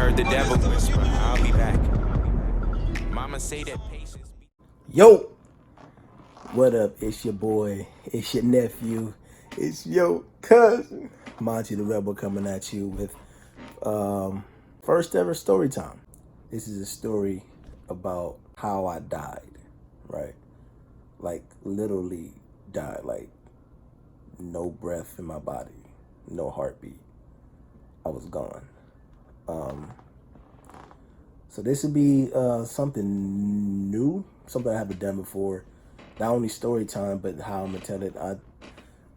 heard the devil whisper, I'll be back. Mama say that patience. Yo, what up? It's your boy, it's your nephew, it's your cousin, Monty the Rebel, coming at you with first ever story time. This is a story about how I died, right? Like literally died, like no breath in my body, no heartbeat. I was gone. So this would be something new, something I haven't done before. Not only story time, but how I'm gonna tell it. I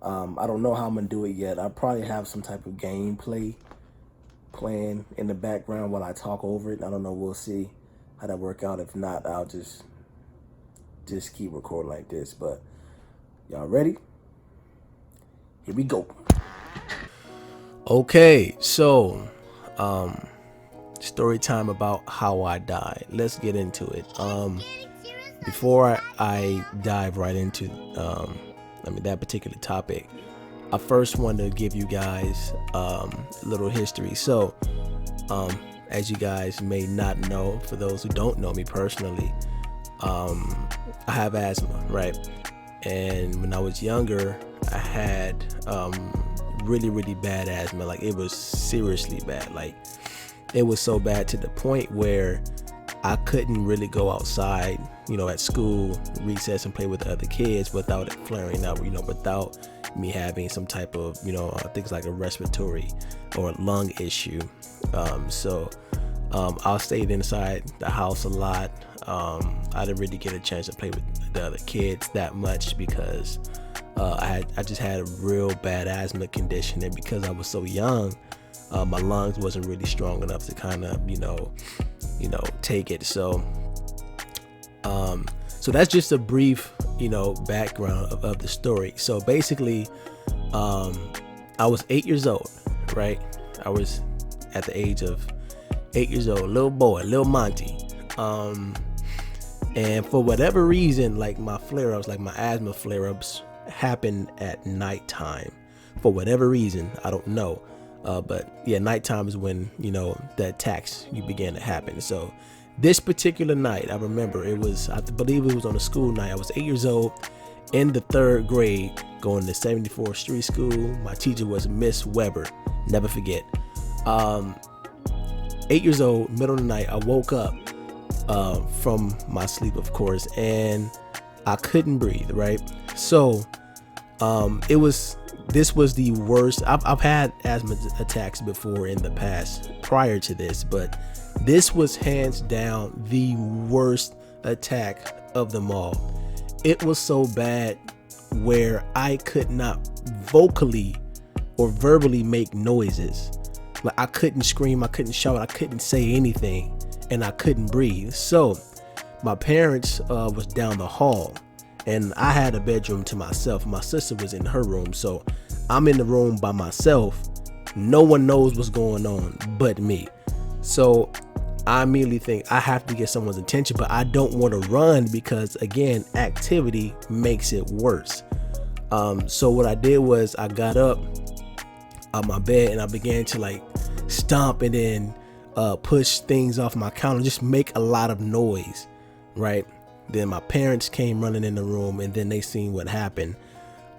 don't know how I'm gonna do it yet. I probably have some type of gameplay playing in the background while I talk over it. I don't know. We'll see how that work out. If not, I'll just keep recording like this. But y'all ready? Here we go. Okay, so story time about how I died. Let's get into it. Before I dive right into that particular topic, I first want to give you guys a little history. So as you guys may not know, for those who don't know me personally, I have asthma, right? And when I was younger, I had really bad asthma. Like, it was seriously bad. Like, it was so bad to the point where I couldn't really go outside, at school, recess, and play with the other kids without it flaring up, without me having some type of, I think it's like a respiratory or lung issue. So I stayed inside the house a lot. I didn't really get a chance to play with the other kids that much because I just had a real bad asthma condition, and because I was so young, my lungs wasn't really strong enough to kind of take it. So that's just a brief background of the story. So basically, I was 8 years old, right? I was at the age of 8 years old, little boy, little Monty. And for whatever reason, like my flare-ups, like my asthma flare-ups happen at nighttime. For whatever reason, I don't know. But yeah, nighttime is when, the attacks began to happen. So this particular night, I remember I believe it was on a school night. I was 8 years old in the 3rd grade, going to 74th Street School. My teacher was Miss Weber. Never forget. 8 years old, middle of the night, I woke up from my sleep, of course, and I couldn't breathe, right? So this was the worst. I've had asthma attacks before in the past prior to this, but this was hands down the worst attack of them all. It was so bad where I could not vocally or verbally make noises. Like, I couldn't scream, I couldn't shout, I couldn't say anything, and I couldn't breathe. So my parents was down the hall, and I had a bedroom to myself. My sister was in her room, so I'm in the room by myself. No one knows what's going on but me. So I immediately think I have to get someone's attention, but I don't want to run because, again, activity makes it worse. So what I did was I got up out my bed and I began to stomp and then push things off my counter, just make a lot of noise, right? Then my parents came running in the room, and then they seen what happened,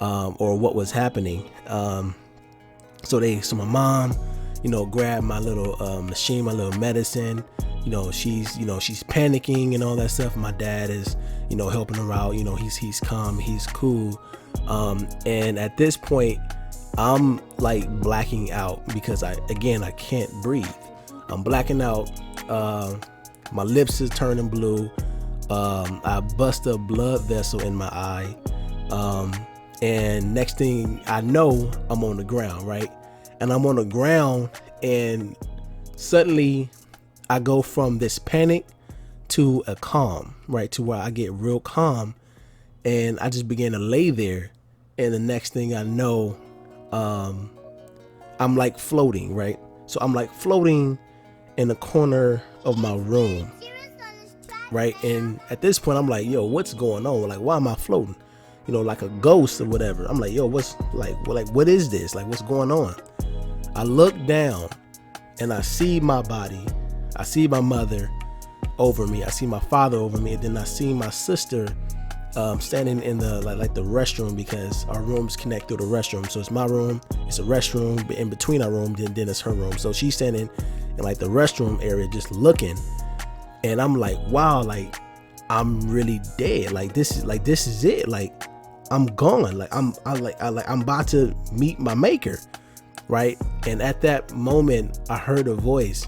or what was happening. So my mom, grabbed my little machine, my little medicine. She's panicking and all that stuff. My dad is, helping her out. He's calm, he's cool. And at this point, I'm like blacking out because I can't breathe. I'm blacking out. My lips is turning blue. I bust a blood vessel in my eye. And next thing I know, I'm on the ground, right? And I'm on the ground, and suddenly I go from this panic to a calm, right? To where I get real calm, and I just began to lay there. And the next thing I know, I'm like floating, right? So I'm like floating in the corner of my room, right? And at this point, I'm like, yo, what's going on? Like, why am I floating? Like a ghost or whatever. I'm like, yo, what's what is this? Like, what's going on? I look down and I see my body I see my mother over me, I see my father over me, and then I see my sister standing in the like the restroom, because our rooms connect through the restroom. So it's my room, it's a restroom in between our room, then it's her room. So she's standing in like the restroom area just looking, and I'm like, wow, like I'm really dead. Like this is it. Like I'm gone. Like I'm about to meet my maker, right? And at that moment, I heard a voice.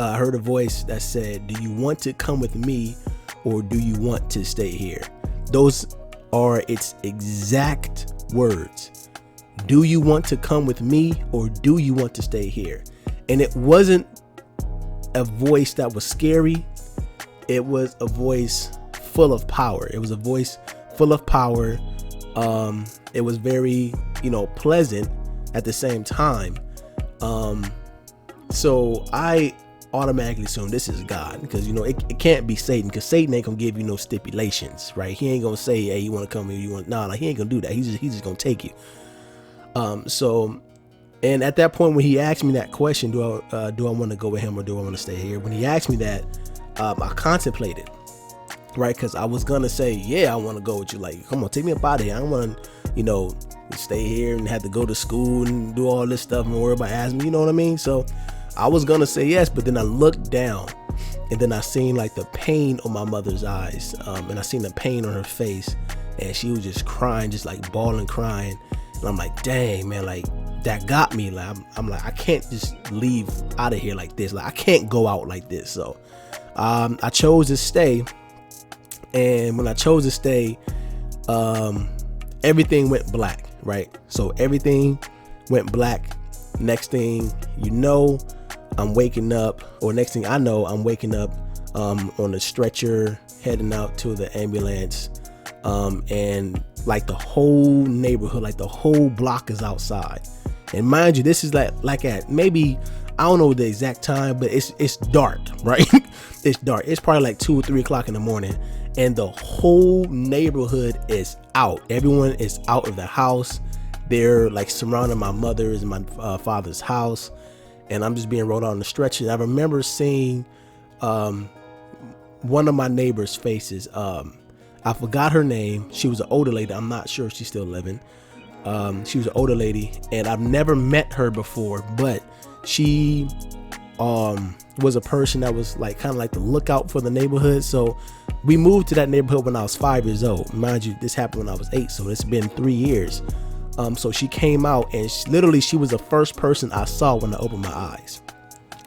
I heard a voice that said, "Do you want to come with me, or do you want to stay here?" Those are its exact words. Do you want to come with me, or do you want to stay here? And it wasn't a voice that was scary. It was a voice full of power. It was a voice full of power. It was very, pleasant at the same time. So I automatically assume this is God, because it can't be Satan, because Satan ain't gonna give you no stipulations, right? He ain't gonna say, hey, you want to come here, like he ain't gonna do that. He's just gonna take you. So, and at that point when he asked me that question, do I want to go with him, or do I want to stay here? When he asked me that, I contemplated, right? Because I was gonna say, yeah, I want to go with you. Like, come on, take me up out of here. I don't want to, stay here and have to go to school and do all this stuff and worry about asthma. You know what I mean? So I was gonna say yes, but then I looked down, and then I seen like the pain on my mother's eyes, and I seen the pain on her face, and she was just crying, just like bawling, crying. And I'm like, dang, man, like that got me. Like I'm like, I can't just leave out of here like this. Like I can't go out like this. So I chose to stay, and when I chose to stay, everything went black, right? So everything went black. Next thing you know, I'm waking up, or next thing I know, I'm waking up on a stretcher, heading out to the ambulance, and like the whole neighborhood, like the whole block is outside. And mind you, this is like at maybe, I don't know the exact time, but it's dark, right? It's dark. It's probably like 2 or 3 o'clock in the morning, and the whole neighborhood is out. Everyone is out of the house. They're like surrounding my mother's and my father's house, and I'm just being rolled out on the stretcher. I remember seeing one of my neighbor's faces. I forgot her name. She was an older lady. I'm not sure if she's still living. She was an older lady, and I've never met her before, but she was a person that was like kind of like the lookout for the neighborhood. So we moved to that neighborhood when I was 5 years old. Mind you, this happened when I was 8, so it's been 3 years. So she came out, and she was the first person I saw when I opened my eyes.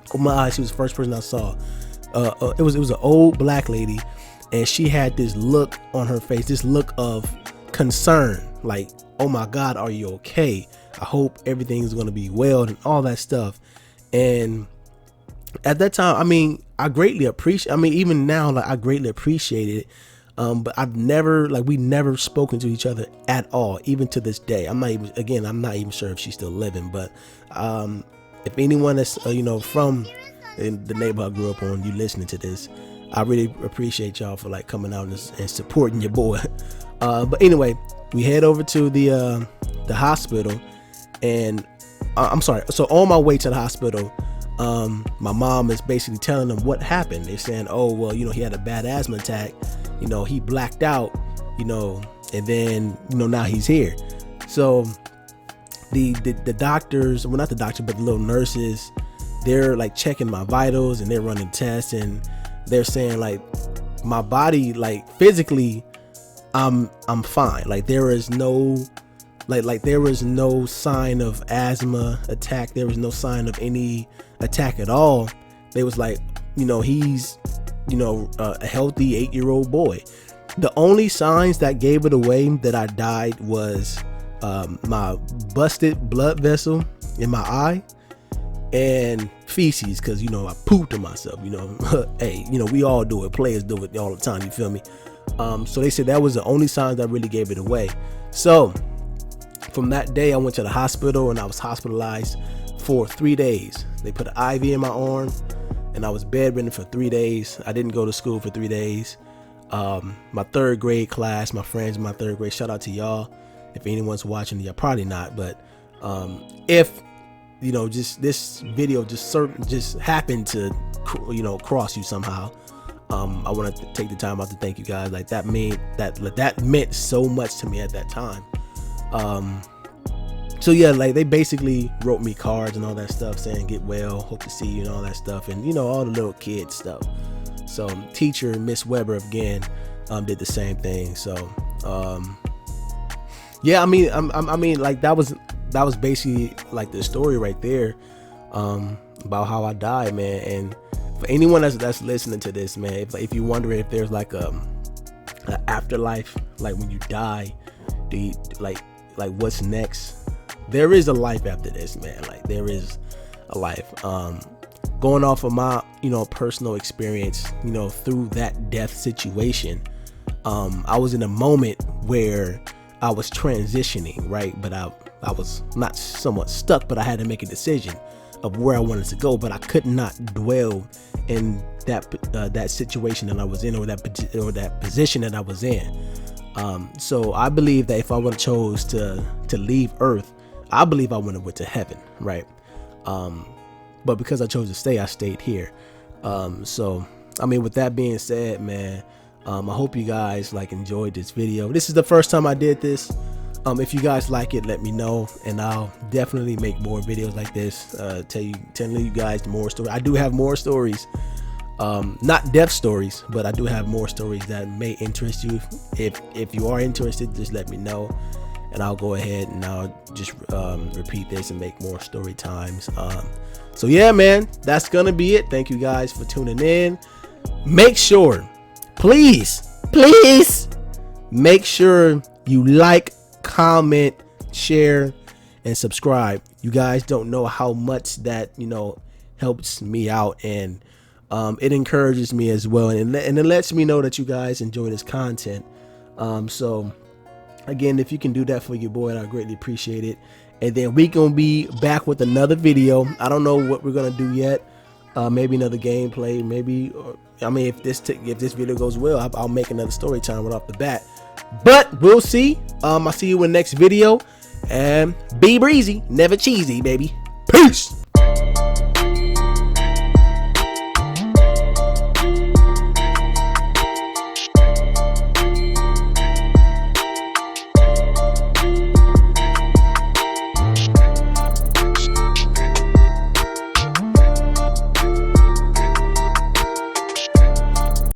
Opened my eyes, she was the first person I saw. It was an old black lady, and she had this look on her face, this look of concern, like, oh my God, are you okay? I hope everything's gonna be well, and all that stuff. And at that time, I mean, I greatly appreciate, even now, like I greatly appreciate it. But we never spoken to each other at all, even to this day. I'm not even sure if she's still living, but if anyone that's from the neighborhood I grew up on, you listening to this, I really appreciate y'all for like coming out and supporting your boy. But anyway, we head over to the hospital, and I'm sorry. So on my way to the hospital, my mom is basically telling them what happened. They're saying, oh, well, he had a bad asthma attack. He blacked out, and then, now he's here. So the doctors, well, not the doctor, but the little nurses, they're like checking my vitals, and they're running tests, and they're saying like my body, like physically, I'm fine. Like there is no, there was no sign of asthma attack. There was no sign of any attack at all. They was like, he's, a healthy 8-year-old boy. The only signs that gave it away that I died was my busted blood vessel in my eye and feces, because I pooped on myself. Hey, we all do it. Players do it all the time. You feel me? So they said that was the only signs that really gave it away. So from that day, I went to the hospital, and I was hospitalized for 3 days. They put an IV in my arm, and I was bedridden for 3 days. I didn't go to school for 3 days. My third grade class, my friends in my third grade, shout out to y'all. If anyone's watching, y'all probably not, but if just this video just happened to cross you somehow. I want to take the time out to thank you guys. Like that meant so much to me at that time. So yeah, like they basically wrote me cards and all that stuff saying get well, hope to see you, and all that stuff, and all the little kid stuff. So teacher Miss Weber again did the same thing. So yeah, I mean like that was basically like the story right there about how I died, man. And for anyone that's listening to this, man, if you're wondering if there's like an afterlife, like when you die, do you like what's next? There is a life after this, man. Like there is a life. Going off of my personal experience, through that death situation, I was in a moment where I was transitioning, right? But I was not somewhat stuck, but I had to make a decision of where I wanted to go. But I could not dwell in that situation that I was in, or that position that I was in. So I believe that if I would have chose to leave Earth, I believe I would have went to heaven, right? But because I chose to stay, I stayed here. So I mean, with that being said, man, I hope you guys enjoyed this video. This is the first time I did this. If you guys like it, let me know, and I'll definitely make more videos like this. Telling you guys more stories. I do have more stories, not death stories, but I do have more stories that may interest you. If you are interested, just let me know, and I'll go ahead and I'll just repeat this and make more story times. So yeah, man, that's gonna be it. Thank you guys for tuning in. Make sure, please make sure you like, comment, share, and subscribe. You guys don't know how much that helps me out, and it encourages me as well, and it lets me know that you guys enjoy this content. So again, if you can do that for your boy, I greatly appreciate it. And then we gonna be back with another video. I don't know what we're gonna do yet. Maybe another gameplay, maybe, I mean, if this video goes well, I'll make another story time right off the bat. But we'll see. I'll see you in the next video, and be breezy, never cheesy, baby. Peace.